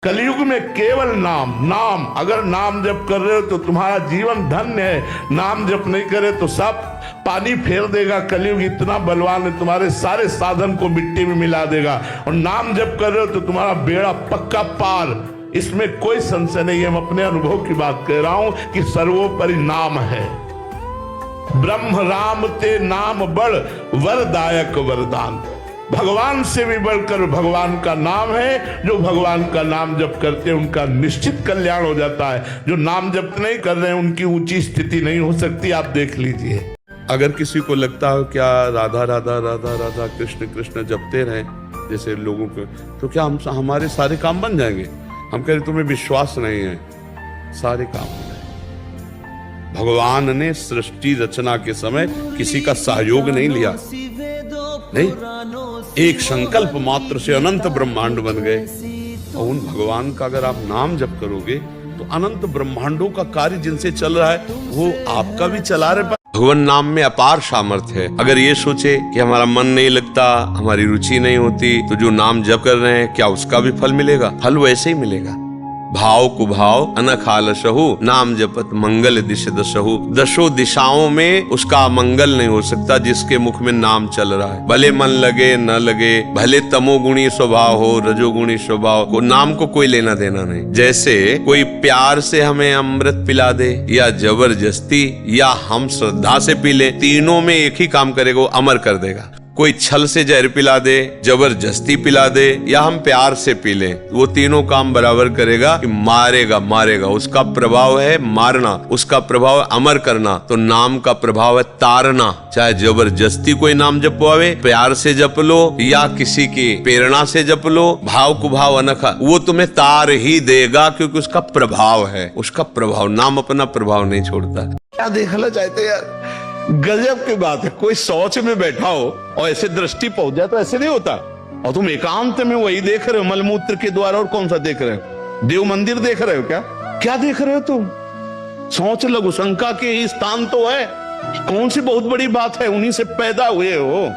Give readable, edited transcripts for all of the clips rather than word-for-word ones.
कलयुग में केवल नाम नाम। अगर नाम जप कर रहे हो तो तुम्हारा जीवन धन्य है। नाम जप नहीं करे तो सब पानी फेर देगा। कलयुग इतना बलवान है, तुम्हारे सारे साधन को मिट्टी में मिला देगा। और नाम जप कर रहे हो तो तुम्हारा बेड़ा पक्का पार, इसमें कोई संशय नहीं है। मैं अपने अनुभव की बात कह रहा हूं कि सर्वोपरि नाम है। ब्रह्म राम ते नाम बड़ वरदायक वरदान। भगवान से भी बढ़कर भगवान का नाम है। जो भगवान का नाम जप करते हैं उनका निश्चित कल्याण हो जाता है। जो नाम जप नहीं कर रहे हैं उनकी ऊंची स्थिति नहीं हो सकती। आप देख लीजिए। अगर किसी को लगता हो क्या राधा राधा राधा राधा कृष्ण कृष्ण जपते रहे जैसे लोगों को, तो क्या हमारे सारे काम बन जाएंगे? हम कह रहे तुम्हें विश्वास नहीं है, सारे काम हो जाएंगे। भगवान ने सृष्टि रचना के समय किसी का सहयोग नहीं लिया, नहीं, एक संकल्प मात्र से अनंत ब्रह्मांड बन गए। और उन भगवान का अगर आप नाम जप करोगे तो अनंत ब्रह्मांडों का कार्य जिनसे चल रहा है वो आपका भी चला रहे। भगवान नाम में अपार सामर्थ्य है। अगर ये सोचे कि हमारा मन नहीं लगता, हमारी रुचि नहीं होती, तो जो नाम जप कर रहे हैं क्या उसका भी फल मिलेगा? फल वैसे ही मिलेगा। भाव कुभाव अनखालसहु नाम जपत मंगल दिश दसहु। दसों दिशाओं में उसका मंगल नहीं हो सकता जिसके मुख में नाम चल रहा है। भले मन लगे न लगे, भले तमोगुणी स्वभाव हो रजोगुणी स्वभाव को, नाम को कोई लेना देना नहीं। जैसे कोई प्यार से हमें अमृत पिला दे या जबरदस्ती या हम श्रद्धा से पी ले, तीनों में एक ही काम करेगा, वो अमर कर देगा। कोई छल से जहर पिला दे, जबरदस्ती पिला दे या हम प्यार से पी लें, वो तीनों काम बराबर करेगा कि मारेगा मारेगा। उसका प्रभाव है मारना, उसका प्रभाव है अमर करना। तो नाम का प्रभाव है तारना। चाहे जबरदस्ती कोई नाम जपवावे, प्यार से जप लो या किसी की प्रेरणा से जप लो, भाव कुभाव अनखा, वो तुम्हें तार ही देगा क्योंकि उसका प्रभाव है। उसका प्रभाव, नाम अपना प्रभाव नहीं छोड़ता। क्या देखना चाहते यार, गजब की बात है। कोई शौच में बैठा हो और ऐसे दृष्टि पहुंच जाए तो ऐसे नहीं होता। और तुम एकांत में वही देख रहे हो, मलमूत्र के द्वारा। और कौन सा देख रहे हो? देव मंदिर देख रहे हो क्या? क्या देख रहे हो तुम? सोच लघु शंका के ही स्थान तो है। कौन सी बहुत बड़ी बात है? उन्हीं से पैदा हुए हो,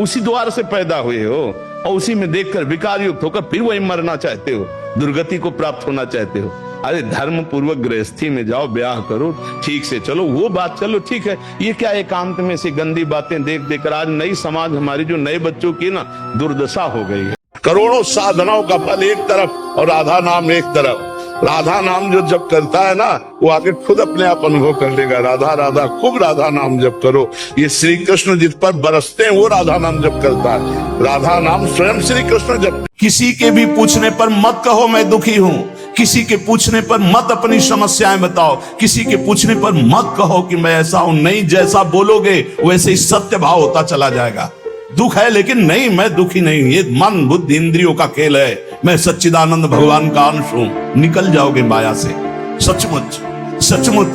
उसी द्वार से पैदा हुए हो और उसी में देखकर विकार युक्त होकर फिर वही मरना चाहते हो, दुर्गति को प्राप्त होना चाहते हो। अरे धर्म पूर्वक गृहस्थी में जाओ, ब्याह करो, ठीक से चलो, वो बात चलो ठीक है। ये क्या एकांत में से गंदी बातें देख देकर आज नई समाज हमारी जो नए बच्चों की ना दुर्दशा हो गई है। करोड़ों साधनाओं का फल एक तरफ और राधा नाम एक तरफ। राधा नाम जो जप करता है ना वो आगे खुद अपने आप अनुभव कर लेगा। राधा राधा, खूब राधा नाम जप करो। ये श्री कृष्ण जिस पर बरसते हैं वो राधा नाम जप करता है। राधा नाम स्वयं श्री कृष्ण जप। किसी के भी पूछने पर मत कहो मैं दुखी हूँ। किसी के पूछने पर मत अपनी समस्याएं बताओ। किसी के पूछने पर मत कहो कि मैं ऐसा हूं। नहीं, जैसा बोलोगे वैसे ही सत्य भाव होता चला जाएगा। दुख है लेकिन नहीं, मैं दुखी नहीं, ये मन बुद्धि इंद्रियों का खेल है। मैं सच्चिदानंद भगवान का अंश हूं। निकल जाओगे माया से। सचमुच सचमुच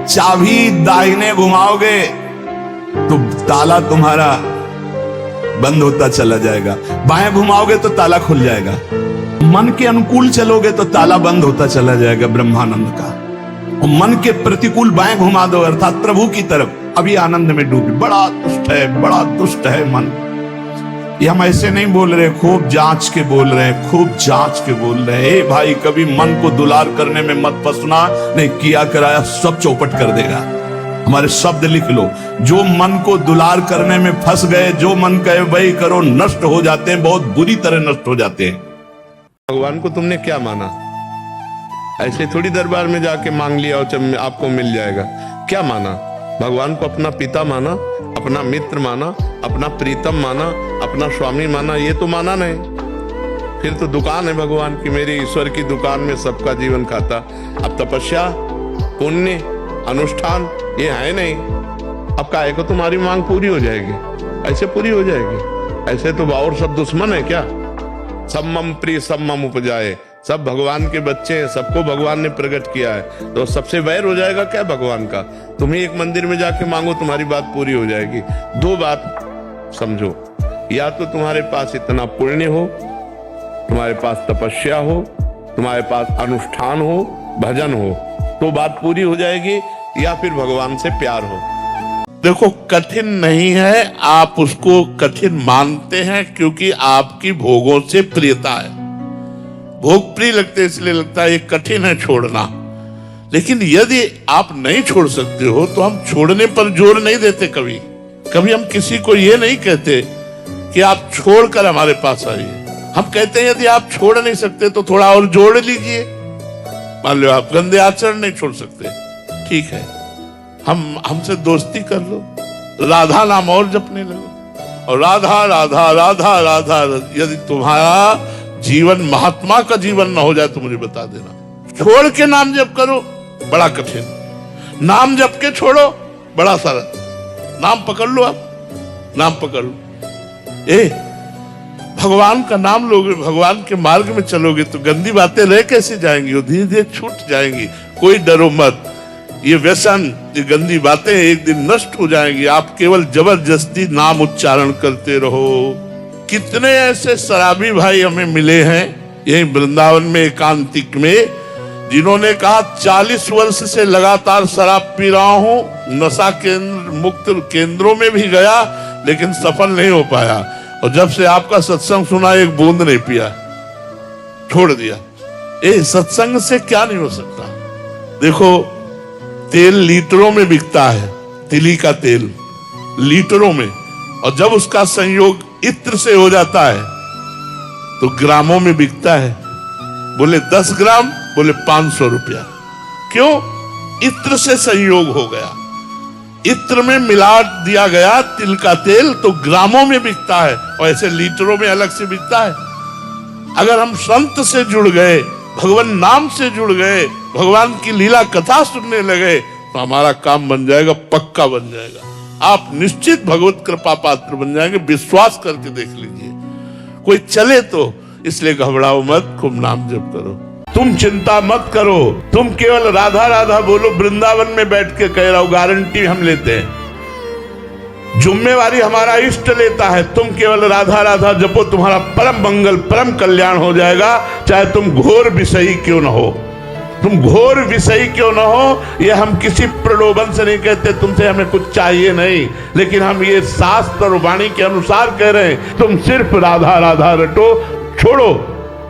चाबी दाहिने घुमाओगे तो ताला तुम्हारा बंद होता चला जाएगा, बाएं घुमाओगे तो ताला खुल जाएगा। मन के अनुकूल चलोगे तो ताला बंद होता चला जाएगा ब्रह्मानंद का। और मन के प्रतिकूल बाएं घुमा दो अर्थात प्रभु की तरफ, अभी आनंद में डूबे। बड़ा दुष्ट है, बड़ा दुष्ट है मन। ये हम ऐसे नहीं बोल रहे, खूब जांच के बोल रहे हैं, खूब जांच के बोल रहे हैं। भाई कभी मन को दुलार करने में मत फंसना, नहीं किया कराया सब चौपट कर देगा। हमारे शब्द लिख लो, जो मन को दुलार करने में फंस गए, जो मन कहे वही करो, नष्ट हो जाते हैं, बहुत बुरी तरह नष्ट हो जाते हैं। भगवान को तुमने क्या माना? ऐसे थोड़ी दरबार में जाके मांग लिया और आपको मिल जाएगा। क्या माना? भगवान को अपना पिता माना, अपना मित्र माना, अपना प्रीतम माना, अपना स्वामी माना? ये तो माना नहीं। फिर तो दुकान है भगवान की, मेरे ईश्वर की दुकान में सबका जीवन खाता। अब तपस्या, पुण्य, अनुष्ठान ये है नहीं। अब काहे को तुम्हारी मांग पूरी हो जाएगी? ऐसे पूरी हो जाएगी? ऐसे तो और सब दुश्मन है क्या? सब मम प्रिय सब मम उपजाए, सब भगवान के बच्चे हैं, सबको भगवान ने प्रकट किया है, तो सबसे वैर हो जाएगा क्या भगवान का? तुम्हें एक मंदिर में जाके मांगो, तुम्हारी बात पूरी हो जाएगी। दो बात समझो, या तो तुम्हारे पास इतना पुण्य हो, तुम्हारे पास तपस्या हो, तुम्हारे पास अनुष्ठान हो, भजन हो, तो बात पूरी हो जाएगी, या फिर भगवान से प्यार हो। देखो कठिन नहीं है, आप उसको कठिन मानते हैं क्योंकि आपकी भोगों से प्रियता है। भोग प्रिय लगते इसलिए लगता है ये कठिन है छोड़ना। लेकिन यदि आप नहीं छोड़ सकते हो तो हम छोड़ने पर जोर नहीं देते। कभी कभी हम किसी को ये नहीं कहते कि आप छोड़कर हमारे पास आइए। हम कहते हैं यदि आप छोड़ नहीं सकते तो थोड़ा और जोड़ लीजिए। मान लो आप गंदे आचरण नहीं छोड़ सकते, ठीक है, हमसे दोस्ती कर लो, राधा नाम और जपने लगो, और राधा राधा राधा राधा। यदि तुम्हारा जीवन महात्मा का जीवन ना हो जाए तो मुझे बता देना। छोड़ के नाम जप करो बड़ा कठिन, नाम जप के छोड़ो बड़ा सरल। नाम पकड़ लो, आप नाम पकड़ लो। भगवान का नाम लोगे, भगवान के मार्ग में चलोगे तो गंदी बातें रह कैसे जाएंगी, वो धीरे धीरे छूट जाएंगी। कोई डरो मत, ये व्यसन, ये गंदी बातें एक दिन नष्ट हो जाएंगी। आप केवल जबरदस्ती नाम उच्चारण करते रहो। कितने ऐसे शराबी भाई हमें मिले हैं यही वृंदावन में एकांतिक में, जिन्होंने कहा 40 वर्ष से लगातार शराब पी रहा हूं, नशा केंद्र मुक्त केंद्रों में भी गया लेकिन सफल नहीं हो पाया, और जब से आपका सत्संग सुना एक बूंद नहीं पिया, छोड़ दिया। सत्संग से क्या नहीं हो सकता। देखो तेल लीटरों में बिकता है, तिली का तेल लीटरों में, और जब उसका संयोग इत्र से हो जाता है तो ग्रामों में बिकता है। बोले 10 ग्राम, बोले 500 रुपया। क्यों? इत्र से संयोग हो गया, इत्र में मिला दिया गया तिल का तेल, तो ग्रामों में बिकता है और ऐसे लीटरों में अलग से बिकता है। अगर हम संत से जुड़ गए, भगवान नाम से जुड़ गए, भगवान की लीला कथा सुनने लगे तो हमारा काम बन जाएगा, पक्का बन जाएगा। आप निश्चित भगवत कृपा पात्र बन जाएंगे, विश्वास करके देख लीजिए। कोई चले तो, इसलिए घबराओ मत, खूब नाम जप करो। तुम चिंता मत करो, तुम केवल राधा राधा बोलो। वृंदावन में बैठ के कह रहा हूं, गारंटी हम लेते हैं, जिम्मेवारी हमारा इष्ट लेता है। तुम केवल राधा राधा जपो, तुम्हारा परम मंगल परम कल्याण हो जाएगा। चाहे तुम घोर विषयी क्यों ना हो, तुम घोर विषयी क्यों ना हो, ये हम किसी प्रलोभन से नहीं कहते तुमसे हमें कुछ चाहिए नहीं, लेकिन हम ये शास्त्र और वाणी के अनुसार कह रहे हैं। तुम सिर्फ राधा राधा रटो, छोड़ो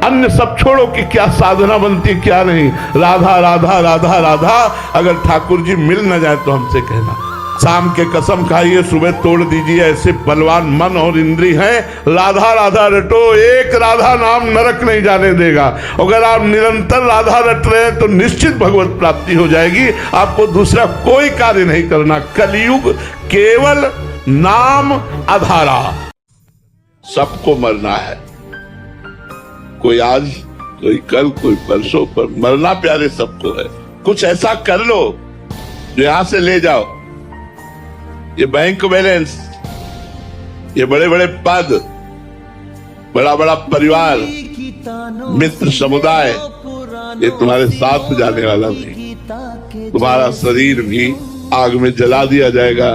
अन्य सब, छोड़ो कि क्या साधना बनती क्या नहीं। राधा राधा राधा राधा। अगर ठाकुर जी मिल न जाए तो हमसे कहना। शाम के कसम खाइए, सुबह तोड़ दीजिए, ऐसे बलवान मन और इंद्री हैं। राधा राधा रटो, एक राधा नाम नरक नहीं जाने देगा। अगर आप निरंतर राधा रट रहे हैं तो निश्चित भगवत प्राप्ति हो जाएगी। आपको दूसरा कोई कार्य नहीं करना। कलयुग केवल नाम आधारा। सबको मरना है, कोई आज, कोई कल, कोई परसों, पर मरना प्यारे सबको है। कुछ ऐसा कर लो जो यहां से ले जाओ। ये बैंक बैलेंस, ये बड़े बड़े पद, बड़ा बड़ा परिवार, मित्र समुदाय, ये तुम्हारे साथ जाने वाला नहीं। तुम्हारा शरीर भी आग में जला दिया जाएगा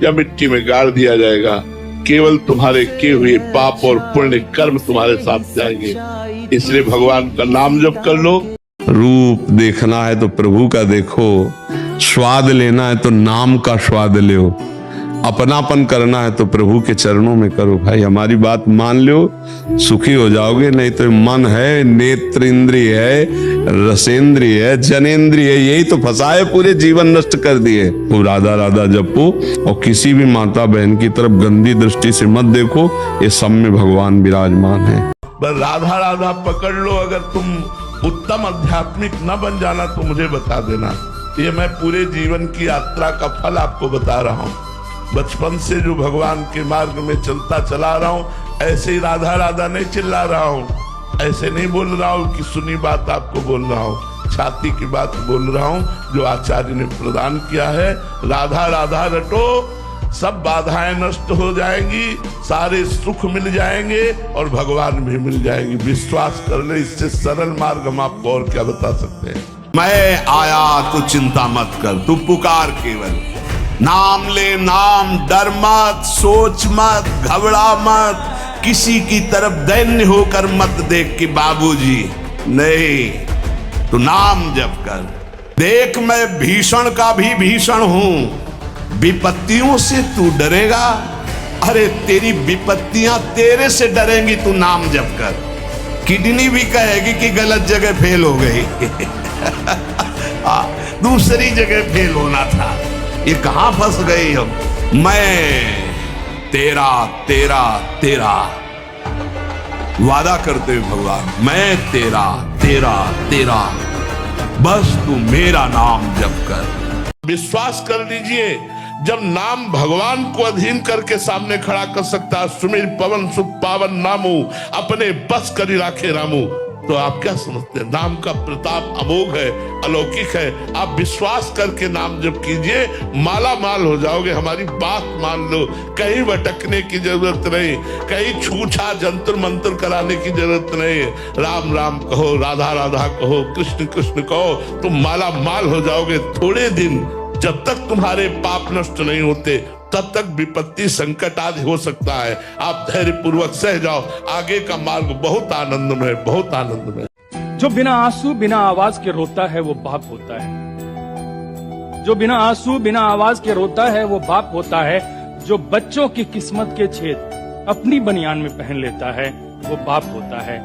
या मिट्टी में गाड़ दिया जाएगा। केवल तुम्हारे किए हुए पाप और पुण्य कर्म तुम्हारे साथ जाएंगे। इसलिए भगवान का नाम जप कर लो। रूप देखना है तो प्रभु का देखो, स्वाद लेना है तो नाम का स्वाद लो, अपनापन करना है तो प्रभु के चरणों में करो। भाई हमारी बात मान लो, सुखी हो जाओगे। नहीं तो मन है, नेत्र इंद्रिय है, रसेंद्रिय है, जनेंद्रिय है, यही तो फंसाए, पूरे जीवन नष्ट कर दिए। वो राधा राधा जपो और किसी भी माता बहन की तरफ गंदी दृष्टि से मत देखो। ये सब में भगवान विराजमान है। बस राधा राधा पकड़ लो। अगर तुम उत्तम आध्यात्मिक न बन जाना तो मुझे बता देना। ये मैं पूरे जीवन की यात्रा का फल आपको बता रहा हूँ। बचपन से जो भगवान के मार्ग में चलता चला रहा हूँ, ऐसे ही राधा राधा नहीं चिल्ला रहा हूँ, ऐसे नहीं बोल रहा हूँ कि सुनी बात आपको बोल रहा हूँ। छाती की बात बोल रहा हूँ जो आचार्य ने प्रदान किया है। राधा राधा रटो, सब बाधाएं नष्ट हो जाएंगी, सारे सुख मिल जाएंगे और भगवान भी मिल जाएंगे। विश्वास कर ले, इससे सरल मार्ग हम आपको और क्या बता सकते हैं। मैं आया तो चिंता मत कर, तू पुकार केवल नाम ले। नाम, डर मत, सोच मत, घबरा मत, किसी की तरफ दैन्य होकर मत देख कि बाबूजी नहीं, तू नाम जप कर। देख मैं भीषण का भी भीषण हूं, विपत्तियों से तू डरेगा, अरे तेरी विपत्तियां तेरे से डरेंगी, तू नाम जप कर। किडनी भी कहेगी कि गलत जगह फेल हो गई। दूसरी जगह फेल होना था। ये कहां फंस गई हम। मैं तेरा तेरा तेरा वादा करते हुए भगवान, मैं तेरा तेरा तेरा, बस तू मेरा नाम जप कर। विश्वास कर लीजिए, जब नाम भगवान को अधीन करके सामने खड़ा कर सकता है, सुमिर पवन सुख पावन नामू, अपने बस करी राखे रामू, तो आप क्या समझते हैं? नाम का प्रताप अमोघ है, अलौकिक है। आप विश्वास करके नाम जप कीजिए, माला माल हो जाओगे। हमारी बात मान लो, कहीं भटकने की जरूरत नहीं, कहीं छूछा जंतर मंत्र कराने की जरूरत नहीं। राम राम कहो, राधा राधा कहो, कृष्ण कृष्ण कहो, तुम माला माल हो जाओगे। थोड़े दिन जब तक तुम्हारे पाप नष्ट नहीं होते, तब तक विपत्ति संकट आदि हो सकता है। आप धैर्य पूर्वक सह जाओ, आगे का मार्ग बहुत आनंदमय, बहुत आनंदमय। जो बिना आंसू बिना आवाज के रोता है वो बाप होता है। जो बिना आंसू बिना आवाज के रोता है वो बाप होता है। जो बच्चों की किस्मत के छेद अपनी बनियान में पहन लेता है वो बाप होता है।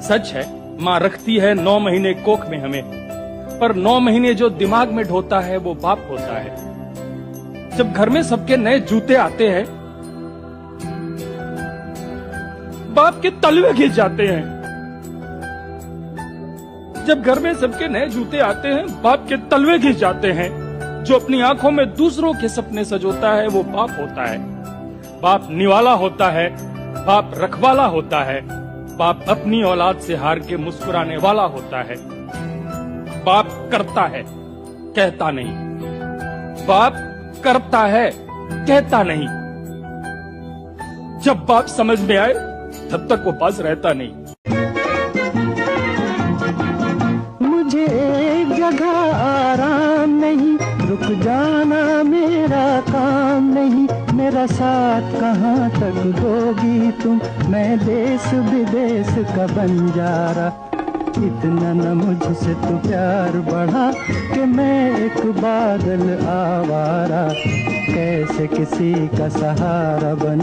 सच है, माँ रखती है 9 महीने कोख में हमें, पर 9 महीने जो दिमाग में ढोता है वो बाप होता है। जब घर में सबके नए जूते आते हैं, बाप के तलवे घिस जाते हैं। जब घर में सबके नए जूते आते हैं, बाप के तलवे घिस जाते हैं। जो अपनी आंखों में दूसरों के सपने सजोता है वो बाप होता है। बाप निवाला होता है, बाप रखवाला होता है, बाप अपनी औलाद से हार के मुस्कुराने वाला होता है। बाप करता है, कहता नहीं। बाप करता है, कहता नहीं। जब बाप समझ में आए तब तक वो पास रहता नहीं। मुझे एक जगह आराम नहीं, रुक जाना मेरा काम नहीं। मेरा साथ कहाँ तक दोगी तुम, मैं देश विदेश का बंजारा। इतना न मुझसे तू प्यार बढ़ा कि मैं एक बादल आवारा, कैसे किसी का सहारा बन